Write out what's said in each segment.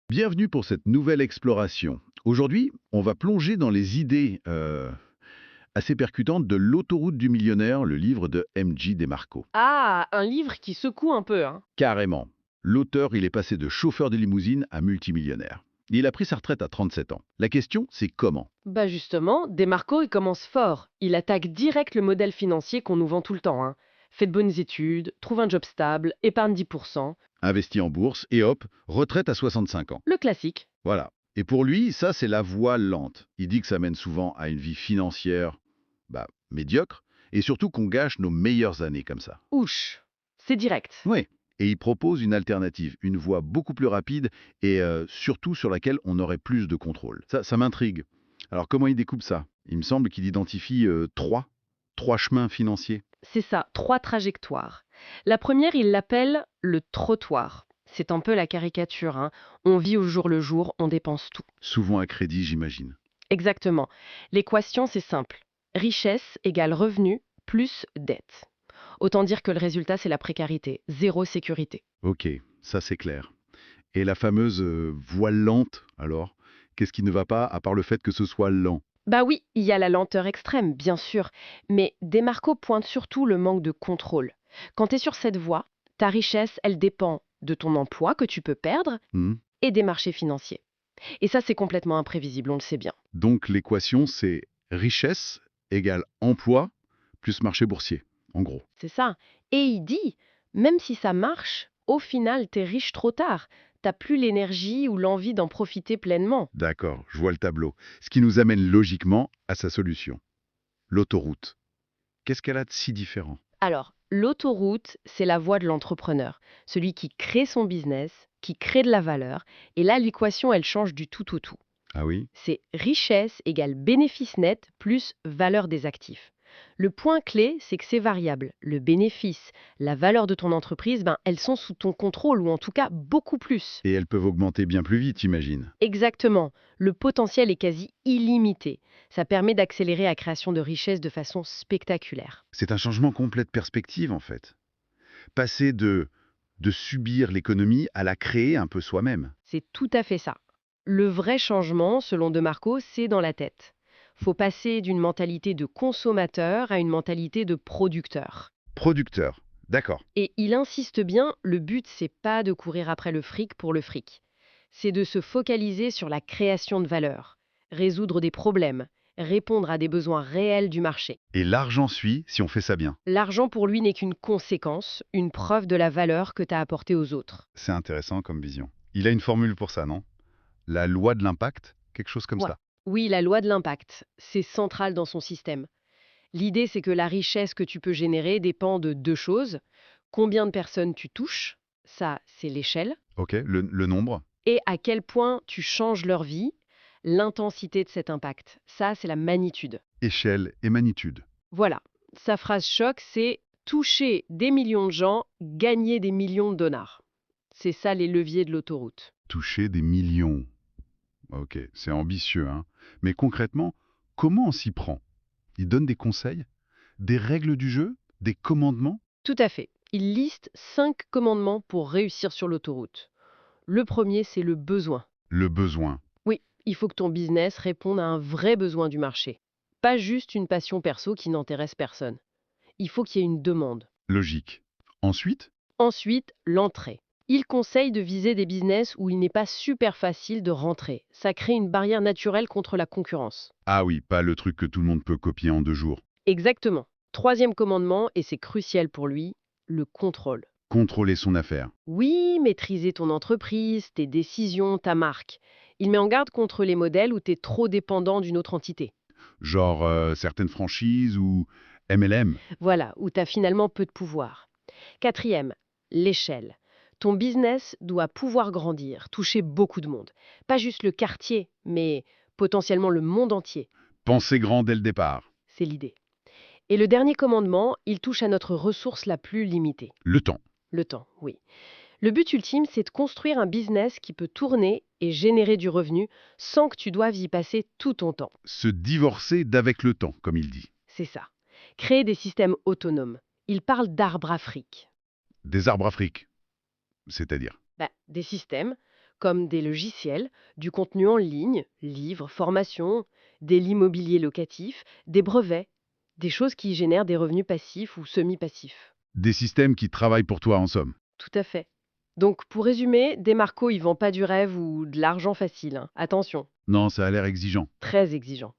Bienvenue pour cette nouvelle exploration. Aujourd'hui, on va plonger dans les idées assez percutantes de L'autoroute du millionnaire, le livre de M.J. DeMarco. Ah, un livre qui secoue un peu, hein. Carrément. L'auteur, il est passé de chauffeur de limousine à multimillionnaire. Il a pris sa retraite à 37 ans. La question, c'est comment? Bah justement, DeMarco, il commence fort. Il attaque direct le modèle financier qu'on nous vend tout le temps, hein. Fais de bonnes études, trouve un job stable, épargne 10%. Investi en bourse et hop, retraite à 65 ans. Le classique. Voilà. Et pour lui, ça, c'est la voie lente. Il dit que ça mène souvent à une vie financière, médiocre, et surtout qu'on gâche nos meilleures années comme ça. Ouch. C'est direct. Oui. Et il propose une alternative, une voie beaucoup plus rapide et surtout sur laquelle on aurait plus de contrôle. Ça m'intrigue. Alors comment il découpe ça? Il me semble qu'il identifie trois chemins financiers. C'est ça, 3 trajectoires. La première, il l'appelle le trottoir. C'est un peu la caricature, hein. On vit au jour le jour, on dépense tout. Souvent à crédit, j'imagine. Exactement. L'équation, c'est simple. Richesse égale revenu plus dette. Autant dire que le résultat, c'est la précarité, zéro sécurité. Ok, ça c'est clair. Et la fameuse voie lente, alors? Qu'est-ce qui ne va pas à part le fait que ce soit lent? Bah oui, il y a la lenteur extrême, bien sûr, mais Desmarco pointe surtout le manque de contrôle. Quand tu es sur cette voie, ta richesse, elle dépend de ton emploi que tu peux perdre Hmm. et des marchés financiers. Et ça, c'est complètement imprévisible, on le sait bien. Donc l'équation, c'est richesse égale emploi plus marché boursier, en gros. C'est ça. Et il dit, même si ça marche, au final, t'es riche trop tard. T'as plus l'énergie ou l'envie d'en profiter pleinement. D'accord, je vois le tableau. Ce qui nous amène logiquement à sa solution. L'autoroute. Qu'est-ce qu'elle a de si différent? Alors, l'autoroute, c'est la voie de l'entrepreneur, celui qui crée son business, qui crée de la valeur. Et là, l'équation, elle change du tout au tout. Ah oui? C'est richesse égale bénéfice net plus valeur des actifs. Le point clé, c'est que ces variables, le bénéfice, la valeur de ton entreprise, elles sont sous ton contrôle ou en tout cas beaucoup plus. Et elles peuvent augmenter bien plus vite, j'imagine. Exactement. Le potentiel est quasi illimité. Ça permet d'accélérer la création de richesses de façon spectaculaire. C'est un changement complet de perspective, en fait. Passer de subir l'économie à la créer un peu soi-même. C'est tout à fait ça. Le vrai changement, selon De Marco, c'est dans la tête. Faut passer d'une mentalité de consommateur à une mentalité de producteur. Producteur. D'accord. Et il insiste bien, le but, c'est pas de courir après le fric pour le fric. C'est de se focaliser sur la création de valeur, résoudre des problèmes, répondre à des besoins réels du marché. Et l'argent suit si on fait ça bien. L'argent pour lui n'est qu'une conséquence, une preuve de la valeur que tu as apportée aux autres. C'est intéressant comme vision. Il a une formule pour ça, non? La loi de l'impact? Quelque chose comme Ouais. ça. Oui, la loi de l'impact, c'est central dans son système. L'idée, c'est que la richesse que tu peux générer dépend de 2 choses. Combien de personnes tu touches, ça, c'est l'échelle, Ok, le nombre? et à quel point tu changes leur vie, l'intensité de cet impact. Ça, c'est la magnitude. Échelle et magnitude. Voilà. Sa phrase choc, c'est toucher des millions de gens, gagner des millions de dollars. C'est ça les leviers de l'autoroute. Toucher des millions. Ok, c'est ambitieux, hein. Mais concrètement, comment on s'y prend? Il donne des conseils? Des règles du jeu? Des commandements? Tout à fait. Il liste 5 commandements pour réussir sur l'autoroute. Le premier, c'est le besoin. Le besoin. Oui, il faut que ton business réponde à un vrai besoin du marché. Pas juste une passion perso qui n'intéresse personne. Il faut qu'il y ait une demande. Logique. Ensuite? Ensuite, l'entrée. Il conseille de viser des business où il n'est pas super facile de rentrer. Ça crée une barrière naturelle contre la concurrence. Ah oui, pas le truc que tout le monde peut copier en 2 jours. Exactement. Troisième commandement, et c'est crucial pour lui, le contrôle. Contrôler son affaire. Oui, maîtriser ton entreprise, tes décisions, ta marque. Il met en garde contre les modèles où tu es trop dépendant d'une autre entité. Genre certaines franchises ou MLM. Voilà, où tu as finalement peu de pouvoir. Quatrième, l'échelle. Ton business doit pouvoir grandir, toucher beaucoup de monde. Pas juste le quartier, mais potentiellement le monde entier. Penser grand dès le départ. C'est l'idée. Et le dernier commandement, il touche à notre ressource la plus limitée, Le temps. le temps, oui. Le but ultime, c'est de construire un business qui peut tourner et générer du revenu sans que tu doives y passer tout ton temps. Se divorcer d'avec le temps, comme il dit. C'est ça. Créer des systèmes autonomes. Il parle d'arbre afrique. Des arbres afriques. C'est-à-dire. Des systèmes comme des logiciels, du contenu en ligne, livres, formations, de l'immobilier locatif, des brevets, des choses qui génèrent des revenus passifs ou semi-passifs. Des systèmes qui travaillent pour toi en somme. Tout à fait. Donc, pour résumer, Demarco, il vend pas du rêve ou de l'argent facile, hein. Attention, Non, ça a l'air exigeant. très exigeant.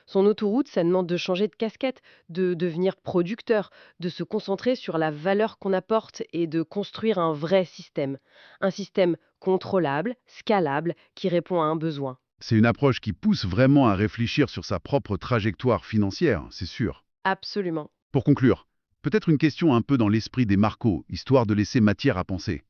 Son autoroute, ça demande de changer de casquette, de devenir producteur, de se concentrer sur la valeur qu'on apporte et de construire un vrai système. Un système contrôlable, scalable, qui répond à un besoin. C'est une approche qui pousse vraiment à réfléchir sur sa propre trajectoire financière, c'est sûr. Absolument. Pour conclure, peut-être une question un peu dans l'esprit des Marco, histoire de laisser matière à penser.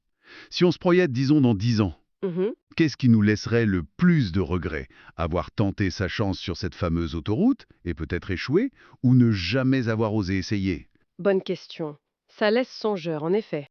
Si on se projette, disons, dans 10 ans, Mhm. qu'est-ce qui nous laisserait le plus de regrets? Avoir tenté sa chance sur cette fameuse autoroute et peut-être échoué, ou ne jamais avoir osé essayer? Bonne question. Ça laisse songeur, en effet.